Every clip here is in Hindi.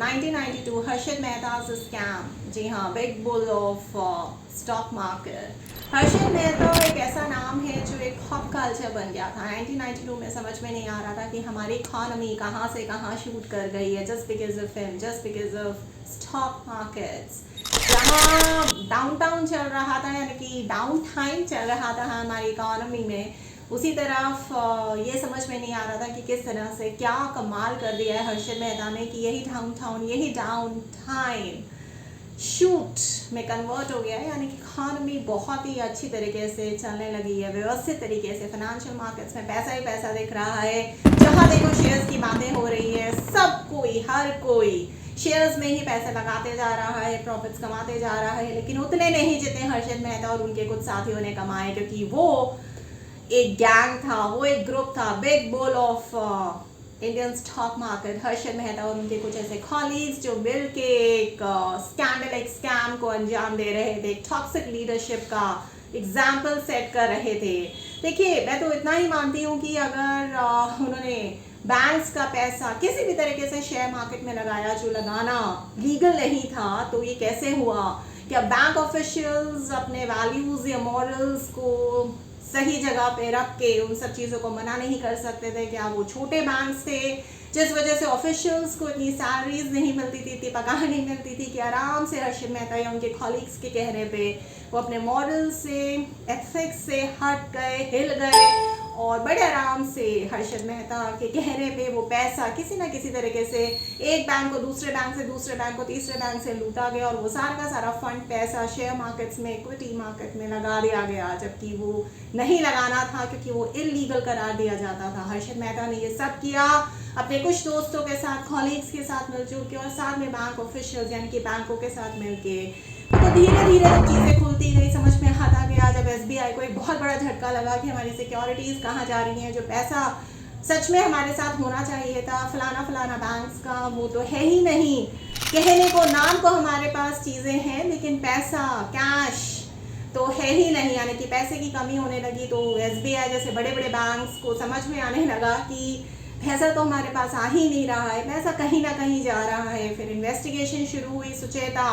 1992 हर्षद मेहता स्कैम, जी हाँ, big bull of stock market. Harshad Mehta एक ऐसा नाम है जो एक हॉप कल्चर बन गया था। 1992 में समझ में नहीं आ रहा था कि हमारी इकॉनमी कहाँ से कहाँ शूट कर गई है, just because of him, just because of stock markets. जहाँ डाउन चल रहा था, यानी कि डाउन टाइम चल रहा था हमारी इकॉनमी में, उसी तरफ ये समझ में नहीं आ रहा था कि किस तरह से क्या कमाल कर दिया है हर्षद मेहता ने कि यही डाउन टाइम शूट में कन्वर्ट हो गया है, यानी कि इकॉनमी बहुत ही अच्छी तरीके से चलने लगी है, व्यवस्थित तरीके से। फाइनेंशियल मार्केट्स में पैसा ही पैसा दिख रहा है, जहाँ देखो शेयर्स की बातें हो रही है, सब कोई, हर कोई शेयर्स में ही पैसे लगाते जा रहा है, प्रॉफिट्स कमाते जा रहा है, लेकिन उतने नहीं जितने हर्षद मेहता और उनके कुछ साथियों ने कमाए, क्योंकि वो एक गैंग था, वो एक ग्रुप था, big bull of Indian stock market. Harshad Mehta और उनके कुछ ऐसे कॉलीग्स जो मिल के एक स्कैम को अंजाम दे रहे थे, एक टॉक्सिक लीडरशिप का एग्जाम्पल सेट कर रहे थे। देखिए, मैं तो इतना ही मानती हूँ कि अगर उन्होंने बैंक्स का पैसा किसी भी तरीके से शेयर मार्केट में लगाया जो लगाना लीगल नहीं था, तो ये कैसे हुआ? क्या बैंक ऑफिशियल्स अपने वैल्यूज या मॉरल्स को सही जगह पे रख के उन सब चीज़ों को मना नहीं कर सकते थे? क्या वो छोटे बैंक्स थे जिस वजह से ऑफिशियल्स को इतनी सैलरीज नहीं मिलती थी, इतनी पगार नहीं मिलती थी कि आराम से हर्षद मेहता या उनके कॉलीग्स के कहने पे वो अपने मॉरल से, एथिक्स से हट गए, हिल गए और बड़े आराम से हर्षद मेहता के कहने पे वो पैसा किसी ना किसी तरीके से एक बैंक को दूसरे बैंक से, दूसरे बैंक को तीसरे बैंक से लूटा गया और वो सारा का सारा फंड पैसा शेयर मार्केट्स में, इक्विटी मार्केट में लगा दिया गया, जबकि वो नहीं लगाना था क्योंकि वो इलीगल करार दिया जाता था। हर्षद मेहता ने ये सब किया अपने कुछ दोस्तों के साथ, कॉलीग्स के साथ मिलजुल के और साथ में बैंक ऑफिशियल्स यानी कि बैंकों के साथ मिलके। तो धीरे धीरे जब चीज़ें खुलती गई, समझ में आता गया, जब एसबीआई को एक बहुत बड़ा झटका लगा कि हमारी सिक्योरिटीज़ कहाँ जा रही हैं, जो पैसा सच में हमारे साथ होना चाहिए था फलाना फलाना बैंक्स का, वो तो है ही नहीं। कहने को, नाम को हमारे पास चीज़ें हैं, लेकिन पैसा, कैश तो है ही नहीं, यानी कि पैसे की कमी होने लगी। तो एसबीआई जैसे बड़े बड़े बैंक्स को समझ में आने लगा कि पैसा तो हमारे पास आ ही नहीं रहा है, पैसा कहीं ना कहीं जा रहा है। फिर इन्वेस्टिगेशन शुरू हुई। सुचेता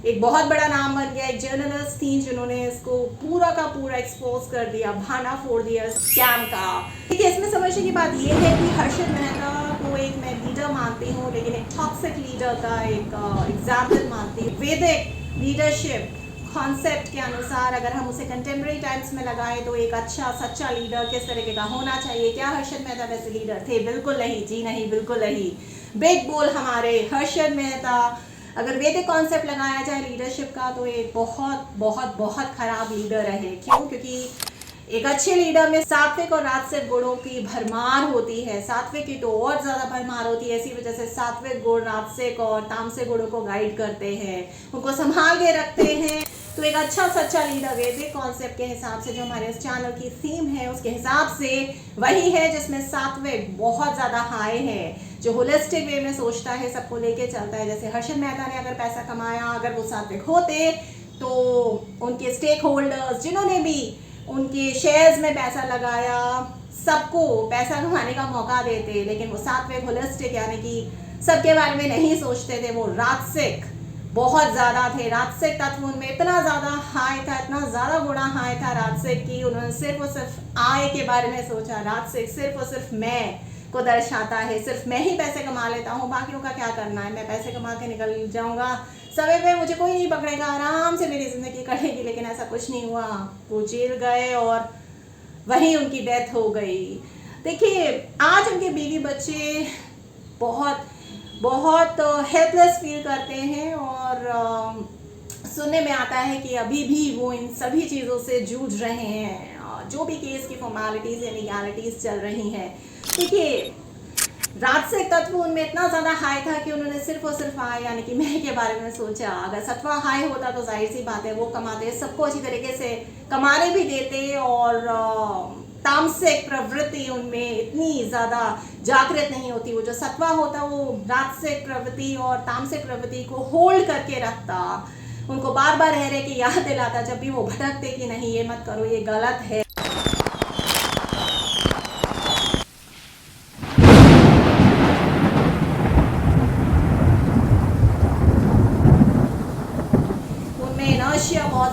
एक बहुत बड़ा नाम बन गया, एक जर्नलिस्ट थी जिन्होंने इसको पूरा का पूरा एक्सपोज कर दिया, भाना फोड़ दिया स्कैम का। देखिए, इसमें समझने की बात यह है कि हर्षद मेहता को एक मैं लीडर मानती हूँ, लेकिन एक टॉक्सिक लीडर का एक एग्जाम्पल मानती हूँ। वैदिक लीडरशिप कॉन्सेप्ट के अनुसार अगर हम उसे कंटेम्प्रेरी टाइम्स में लगाएं तो एक अच्छा सच्चा लीडर किस तरीके का होना चाहिए। क्या हर्षद मेहता वैसे लीडर थे? बिल्कुल नहीं, जी नहीं, बिल्कुल नहीं। बिग बुल हमारे हर्षद मेहता, अगर वैदिक कॉन्सेप्ट लगाया जाए लीडरशिप का, तो एक बहुत बहुत बहुत खराब लीडर रहे। क्यों? क्योंकि एक अच्छे लीडर में सात्विक और राजसिक गुणों की भरमार होती है। सात्विक की तो और ज़्यादा भरमार होती है, इसी वजह से सात्विक गुण राजसिक और तामसिक गुणों को गाइड करते हैं, उनको संभाल के रखते हैं। तो एक अच्छा सच्चा लीडर वैदिक कॉन्सेप्ट के हिसाब से, जो हमारे इस चैनल की थीम है उसके हिसाब से, वही है जिसमें सात्विक बहुत ज़्यादा हाई है, जो होलिस्टिक वे में सोचता है, सबको लेके चलता है। जैसे हर्षद मेहता ने अगर पैसा कमाया, अगर वो सात्विक होते तो उनके स्टेक होल्डर्स जिन्होंने भी उनके शेयर्स में पैसा लगाया, सबको पैसा कमाने का मौका देते, लेकिन वो सात्विक, होलिस्टिक यानी कि सबके बारे में नहीं सोचते थे। वो राजसिक बहुत ज़्यादा थे। राजसिक तत्व उनमें इतना ज़्यादा हाई था, इतना ज़्यादा गुणा हाई था राजसिक की, उन्होंने सिर्फ और सिर्फ आय के बारे में सोचा। राजसिक सिर्फ और सिर्फ मैं को दर्शाता है, सिर्फ मैं ही पैसे कमा लेता हूँ, बाकियों का क्या करना है, मैं पैसे कमा के निकल जाऊँगा, समय पे मुझे कोई नहीं पकड़ेगा, आराम से मेरी ज़िंदगी कटेगी। लेकिन ऐसा कुछ नहीं हुआ, वो जेल गए और वहीं उनकी डेथ हो गई। देखिए, आज उनके बीवी बच्चे बहुत बहुत हेल्पलेस फील करते हैं और सुनने में आता है कि अभी भी वो इन सभी चीज़ों से जूझ रहे हैं, जो भी केस की फॉर्मेलिटीज़ या लीगैलिटीज़ चल रही हैं। देखिए, राजसिक तत्व उनमें इतना ज़्यादा हाई था कि उन्होंने सिर्फ और सिर्फ आय यानी कि मैं के बारे में सोचा। अगर सत्वा हाई होता तो जाहिर सी बात है वो कमाते, सबको अच्छी तरीके से कमाने भी देते और तामसिक प्रवृत्ति उनमें इतनी ज़्यादा जागृत नहीं होती। वो जो सत्वा होता वो राजसिक प्रवृत्ति और तामसिक प्रवृत्ति को होल्ड करके रखता, उनको बार बार रह के याद दिलाता जब भी वो भटकते कि नहीं ये मत करो, ये गलत है।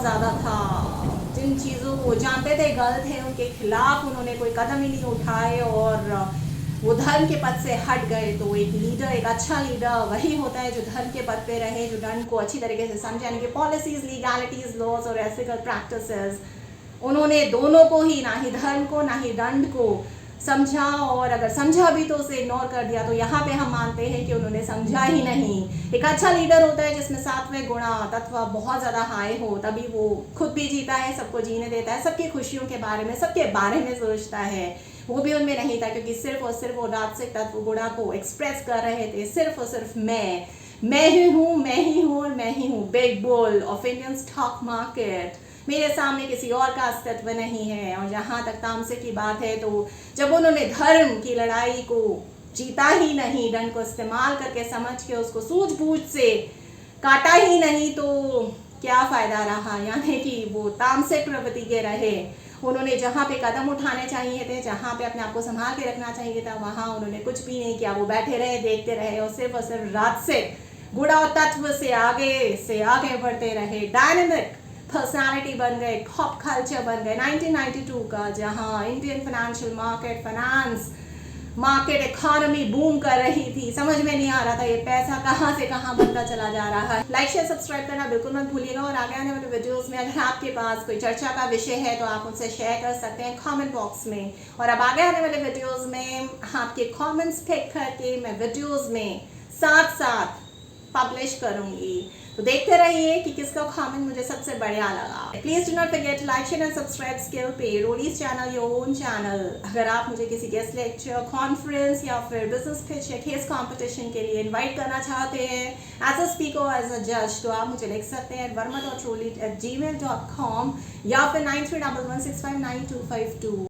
बहुत ज़्यादा था। जिन चीज़ों को वो जानते थे गलत है उनके खिलाफ उन्होंने कोई कदम ही नहीं उठाए और वो धर्म के पद से हट गए। तो एक लीडर, एक अच्छा लीडर वही होता है जो धर्म के पद पे रहे, जो धर्म को अच्छी तरीके से समझे, यानी कि पॉलिसीज, लीगैलिटीज, लॉज और एथिकल प्रैक्टिसेस, उन्होंने दोनों को ही, ना ही धर्म को ना ही दंड को समझा, और अगर समझा भी तो उसे इग्नोर कर दिया। तो यहाँ पे हम मानते हैं कि उन्होंने समझा ही नहीं। एक अच्छा लीडर होता है जिसमें सातवें गुणा तत्व बहुत ज़्यादा हाई हो, तभी वो खुद भी जीता है, सबको जीने देता है, सबकी खुशियों के बारे में, सबके बारे में सोचता है। वो भी उनमें नहीं था, क्योंकि सिर्फ और सिर्फ वो राजसिक तत्व गुणा को एक्सप्रेस कर रहे थे। सिर्फ और सिर्फ मैं ही हूँ, मैं ही हूँ और मैं ही हूँ, big bull of Indian stock market. मेरे सामने किसी और का अस्तित्व नहीं है। और जहाँ तक तामसिक की बात है, तो जब उन्होंने धर्म की लड़ाई को जीता ही नहीं, दंड को इस्तेमाल करके समझ के उसको सूझबूझ से काटा ही नहीं, तो क्या फ़ायदा रहा। यानी कि वो तामसिक प्रवृत्ति के रहे। उन्होंने जहाँ पे कदम उठाने चाहिए थे, जहाँ पे अपने आप को संभाल के रखना चाहिए था, वहाँ उन्होंने कुछ भी नहीं किया। वो बैठे रहे, देखते रहे और सिर्फ राजसिक गुण और तत्व से आगे बढ़ते रहे। डायनेमिक पर्सनालिटी बन गए, पॉप कल्चर बन गए 1992 का, जहाँ Indian financial market, finance market, economy boom कर रही थी। समझ में नहीं आ रहा था ये पैसा कहाँ से कहाँ बनता चला जा रहा है। लाइक शेयर सब्सक्राइब करना बिल्कुल मत भूलिएगा। और आगे आने वाले वीडियोस में अगर आपके पास कोई चर्चा का विषय है तो आप मुझसे शेयर कर सकते हैं कमेंट बॉक्स में। और अब आगे आने वाले वीडियोस में आपके कमेंट्स पिक करके मैं वीडियोस में साथ साथ पब्लिश करूंगी। तो देखते रहिए कि किसका कमेंट मुझे सबसे बढ़िया लगा। Please do not forget like share and subscribe skill पे Roadies channel, your own channel. अगर आप मुझे किसी गेस्ट लेक्चर, कॉन्फ्रेंस या फिर बिजनेस पिच या केस कंपटीशन के लिए इनवाइट करना चाहते हैं as a speaker, as a जज, तो आप मुझे लिख सकते हैं verma.rolit@gmail.com या फिर 9311659252।